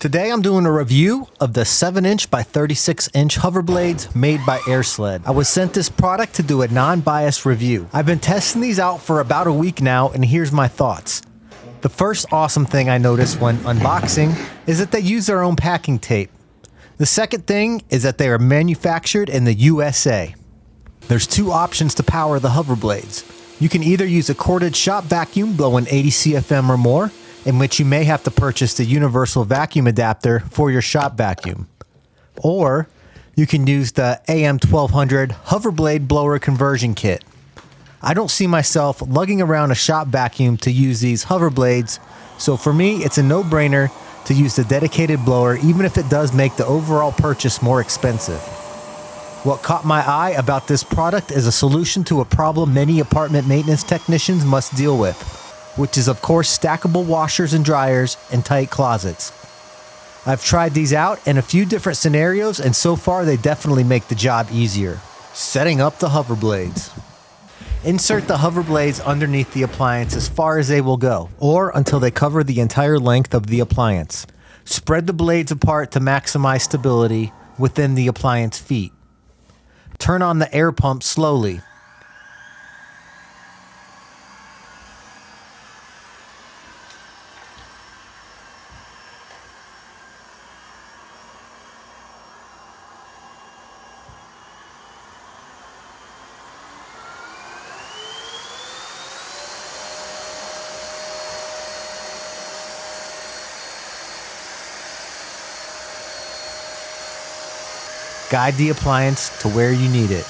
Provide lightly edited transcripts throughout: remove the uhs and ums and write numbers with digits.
Today I'm doing a review of the 7-inch by 36-inch hover blades made by Airsled. I was sent this product to do a non-biased review. I've been testing these out for about a week now, and here's my thoughts. The first awesome thing I noticed when unboxing is that they use their own packing tape. The second thing is that they are manufactured in the USA. There's two options to power the hover blades. You can either use a corded shop vacuum blowing 80 CFM or more, in which you may have to purchase the universal vacuum adapter for your shop vacuum. Or you can use the AM1200 hover blade blower conversion kit. I don't see myself lugging around a shop vacuum to use these hover blades, so for me it's a no-brainer to use the dedicated blower, even if it does make the overall purchase more expensive. What caught my eye about this product is a solution to a problem many apartment maintenance technicians must deal with, which is of course stackable washers and dryers and tight closets. I've tried these out in a few different scenarios, and so far they definitely make the job easier. Setting up the hover blades. Insert the hover blades underneath the appliance as far as they will go, or until they cover the entire length of the appliance. Spread the blades apart to maximize stability within the appliance feet. Turn on the air pump slowly. Guide the appliance to where you need it.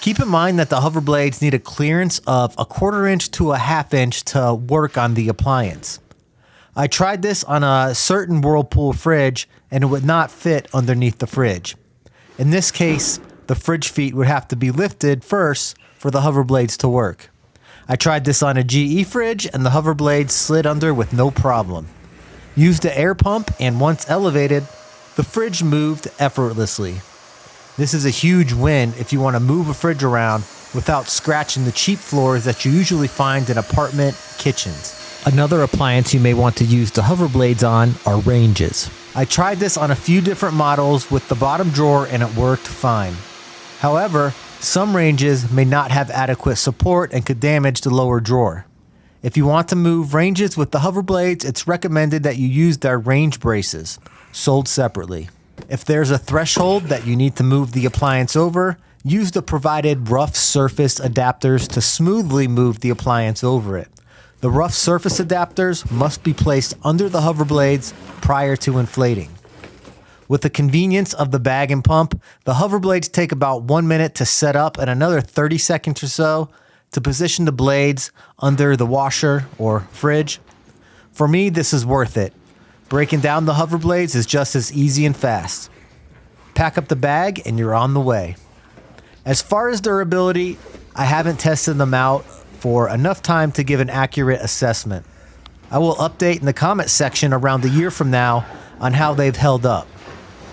Keep in mind that the hover blades need a clearance of 1/4 inch to 1/2 inch to work on the appliance. I tried this on a certain Whirlpool fridge and it would not fit underneath the fridge. In this case, the fridge feet would have to be lifted first for the hover blades to work. I tried this on a GE fridge and the hover blades slid under with no problem. Used the air pump, and once elevated, the fridge moved effortlessly. This is a huge win if you want to move a fridge around without scratching the cheap floors that you usually find in apartment kitchens. Another appliance you may want to use the hover blades on are ranges. I tried this on a few different models with the bottom drawer and it worked fine. However, some ranges may not have adequate support and could damage the lower drawer. If you want to move ranges with the hover blades, it's recommended that you use their range braces, sold separately. If there's a threshold that you need to move the appliance over, use the provided rough surface adapters to smoothly move the appliance over it. The rough surface adapters must be placed under the hover blades prior to inflating. With the convenience of the bag and pump, the hover blades take about 1 minute to set up and another 30 seconds or so to position the blades under the washer or fridge. For me, this is worth it. Breaking down the hover blades is just as easy and fast. Pack up the bag and you're on the way. As far as durability, I haven't tested them out for enough time to give an accurate assessment. I will update in the comment section around a year from now on how they've held up.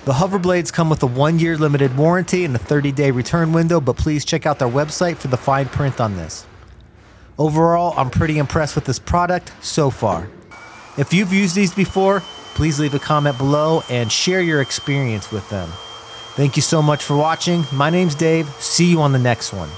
The hover blades come with a 1-year limited warranty and a 30-day return window, but please check out their website for the fine print on this. Overall, I'm pretty impressed with this product so far. If you've used these before, please leave a comment below and share your experience with them. Thank you so much for watching. My name's Dave. See you on the next one.